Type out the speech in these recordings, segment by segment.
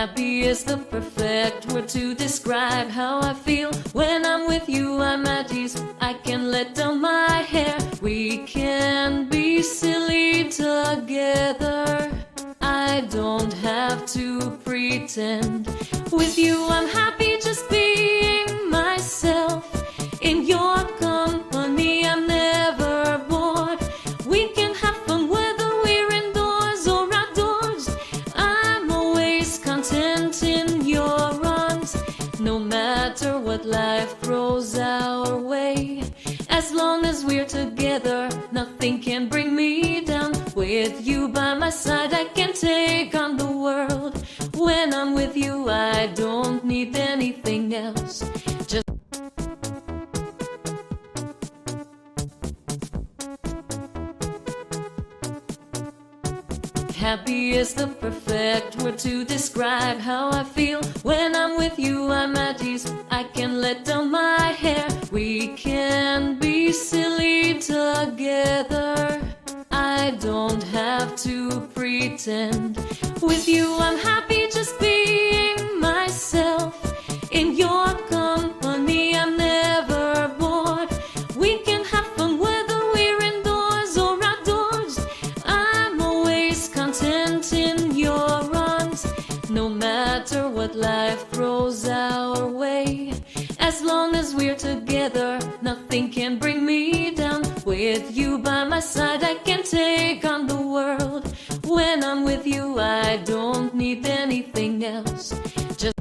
Happy is the perfect word to describe how I feel. When I'm with you, I'm at ease. I can let down my hair. We can be silly together. I don't have to pretend. With you, I'm happy just being myself. In your company, I'm never bored. We can have fun whether we're indoors or outdoors. I'm always content in your arms, no matter what life throws our way. As long as we're together, nothing can bring me down. With you by my side, I can take on the world. When I'm with you, I don't need anything else. Just happy is the perfect word to describe how I feel. When I'm with you, I'm at ease. I can let down my hair. We can be silly together. I don't have to pretend. With you, I'm happy just being myself. In your company, I'm never bored. We can have fun whether we're indoors or outdoors. I'm always content in your arms, no matter what life throws our way. As long as we're together, nothing can bring me down. With you by my side, I can take on the world. When I'm with you, I don't need anything else. Just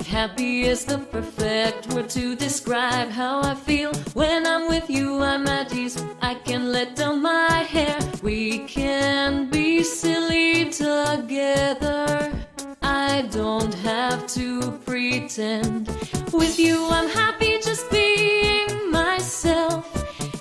happy is the perfect word to describe how I feel. When I'm with you, I'm at ease. I can let down my hair. We can be silly together. I don't have to pretend. With you, I'm happy just being myself.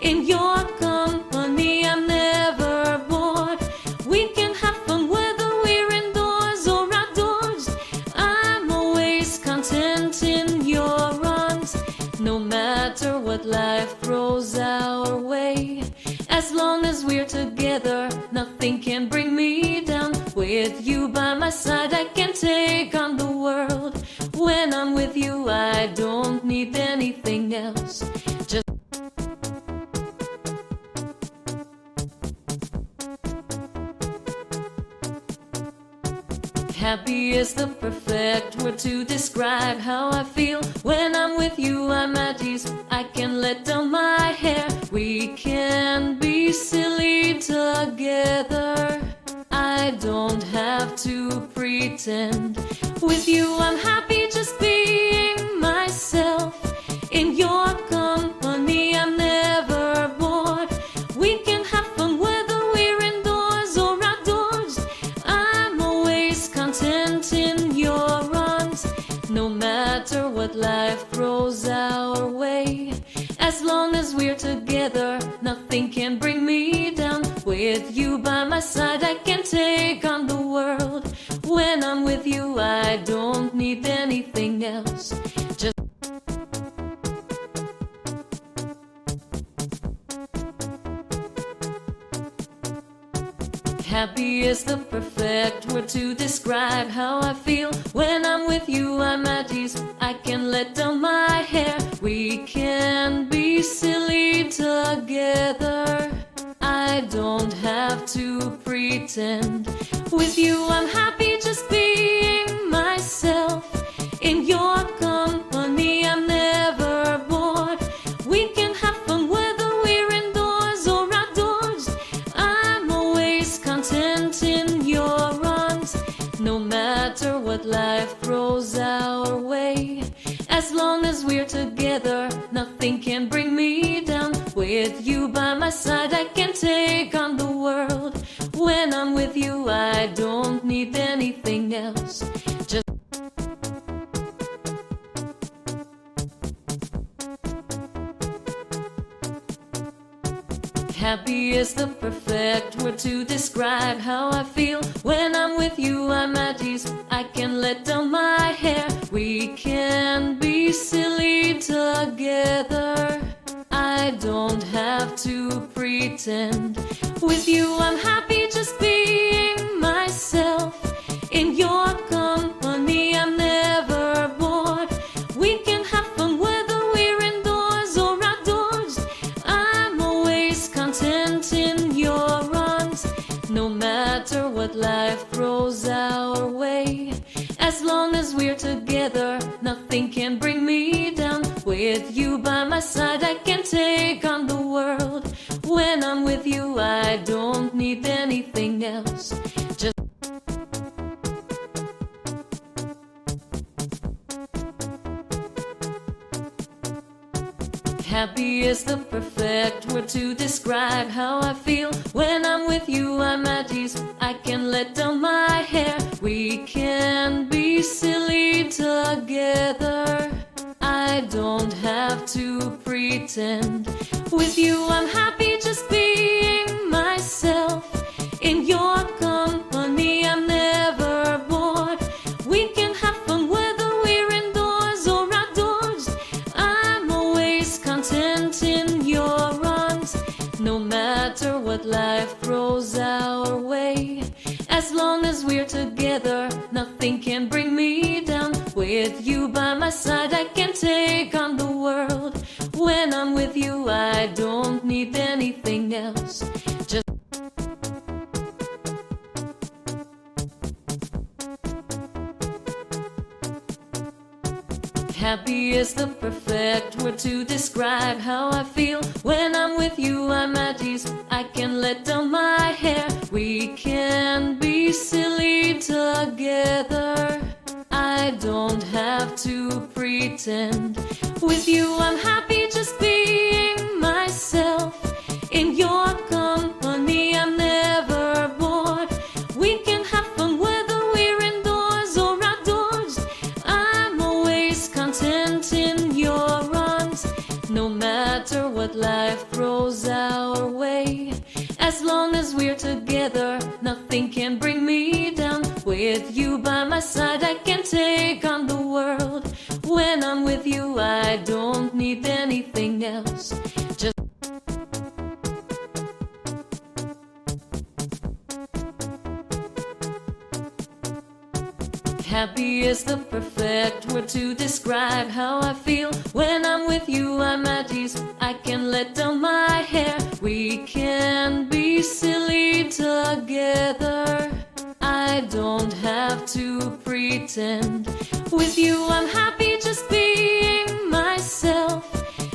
In your company, I'm never bored. We can have fun whether we're indoors or outdoors. I'm always content in your arms, no matter what life throws our way. As long as we're together, nothing can bring me down. With you by my side, I can take on the world. When I'm with you, I don't need anything else. Just happy is the perfect word to describe how I feel. When I'm with you, I'm at ease. I can let down my hair. We can be silly together. I don't have to pretend. With you, I'm happy just being myself. In your company, I'm never bored. We can have fun whether we're indoors or outdoors. I'm always content in your arms, no matter what life throws our way. As long as we're together, nothing can bring me down. With you by my side, I can take on the world. When I'm with you, I don't need anything else. Just happy is the perfect word to describe how I feel. When I'm with you, I'm at ease. I can let down my hair. We can be silly together. I don't have to pretend. With you, I'm happy just being myself. In your company, I'm never bored. We can have fun whether we're indoors or outdoors. I'm always content in your arms, no matter what life throws our way. As long as we're together, nothing can bring me down. With you by my side, I can take on the world. When I'm with you, I don't need anything else. Just happy is the perfect word to describe how I feel. When I'm with you, I'm at ease. I can let down my hair. We can be silly together. I I don't have to pretend. With you I'm happy just being myself. In your company I'm never bored. We can have fun whether we're indoors or outdoors. I'm always content in your arms, no matter what life throws our way. As long as we're together, nothing can bring me down. With you by my side, I can take on the world. When I'm with you, I don't need anything else. Just happy is the perfect word to describe how I feel. When I'm with you, I'm at ease. I can let down my hair. We can be silly together. I don't have to pretend. With you, I'm happy just being myself. In your company, I'm never bored. We can have fun whether we're indoors or outdoors. I'm always content in your arms, no matter what life throws our way. As long as we're together, nothing can bring me down. With you by my side, I can take on the world. When I'm with you, I don't need anything else. Just happy is the perfect word to describe how I feel. When I'm with you, I'm at ease. I can let down my hair. We can be silly together. I don't have to pretend. With you, I'm happy just being myself. In your company, I'm never bored. We can have fun whether we're indoors or outdoors. I'm always content in your arms, no matter what life throws our way. As long as we're together, nothing can bring me down. With you by my side, I can take on the world. When I'm with you, I don't need anything else. Just happy is the perfect word to describe how I feel. When I'm with you, I'm at ease. I can let down my hair. We can be silly together. I don't have to pretend. With you, I'm happy just being myself.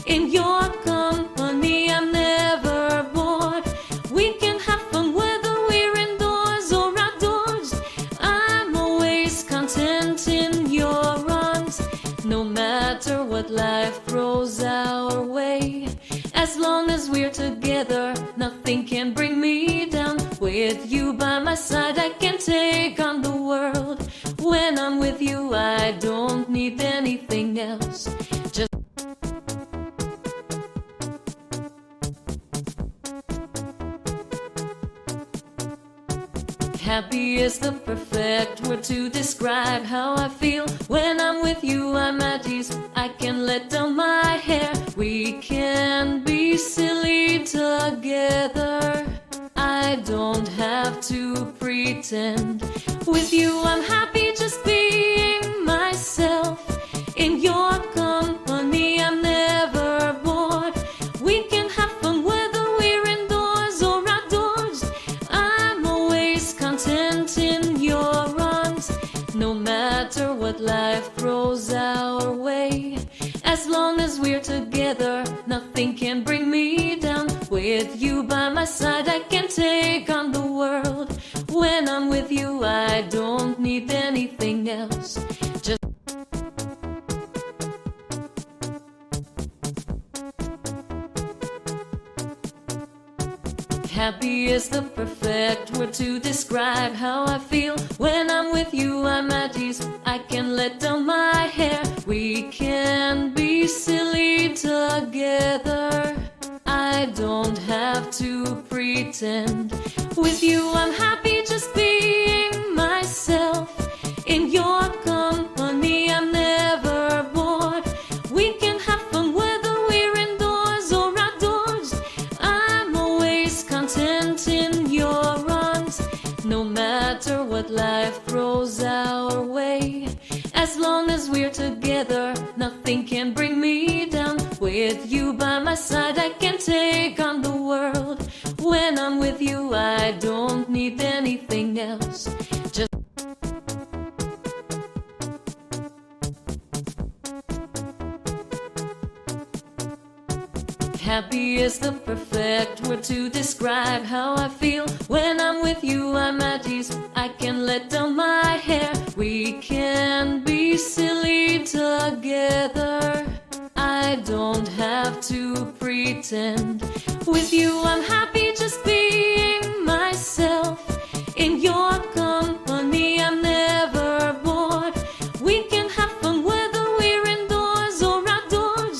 In your company, I'm never bored. We can have fun whether we're indoors or outdoors. I'm always content in your arms, no matter what life throws our way. As long as we're together, nothing can bring me down. With you by my side, I can take on the world. When I'm with you, I don't need anything else. Just happy is the perfect word to describe how I feel. When I'm with you, I'm at ease. I can let down my hair. We can be silly together. I don't have to pretend. With you, I'm happy just being myself. In your company, I'm never bored. We can have fun whether we're indoors or outdoors. I'm always content in your arms, no matter what life throws our way. As long as we're together, nothing can bring me down. With you by my side, I can take on the world. When I'm with you, I don't need anything else. Just happy is the perfect word to describe how I feel. When I'm with you, I'm at ease. I can let down my hair. We can be silly together. I don't have to pretend. With you, I'm happy just being myself. In your company, I'm never bored. We can have fun whether we're indoors or outdoors. what life throws our way. As long as we're together, nothing can bring me down. With you by my side, I can take on the world. When I'm with you, I don't need anything else. Just happy is the perfect word to describe how I feel. When I'm with you, I'm at ease. I can let down my hair. We can be silly together. I don't have to pretend. With you, I'm happy just being myself. In your company, I'm never bored. We can have fun whether we're indoors or outdoors.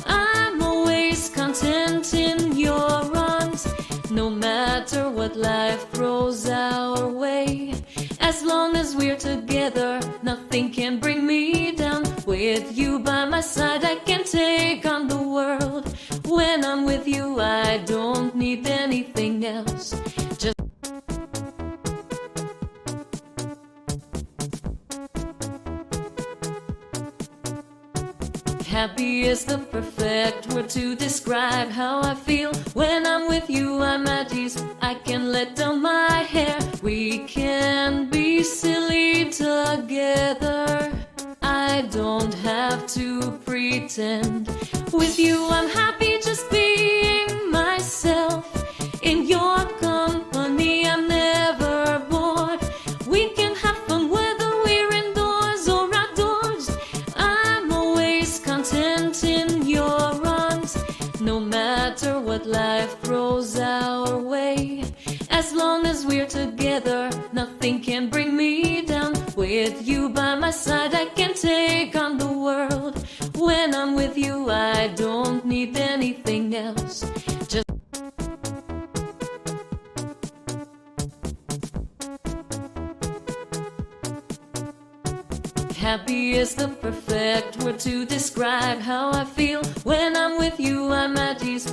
I'm always content in your arms, no matter what life throws our way. As long as we're together, nothing can bring me down. With you by my side, I can take on the world. When I'm with you, I don't need anything else. Just happy is the perfect word to describe how I feel. When I'm with you, I'm at ease. I can let down my hair. We can be silly together. I don't have to pretend. With you, I'm happy just being myself. In your company, I'm never bored. We can have fun whether we're indoors or outdoors. I'm always content in your arms, no matter what life throws our way. As long as we're together, nothing can bring me down. With you by my side, I can take on the world. When I'm with you, I don't need anything else. Just happy is the perfect word to describe how I feel. When I'm with you, I'm at ease.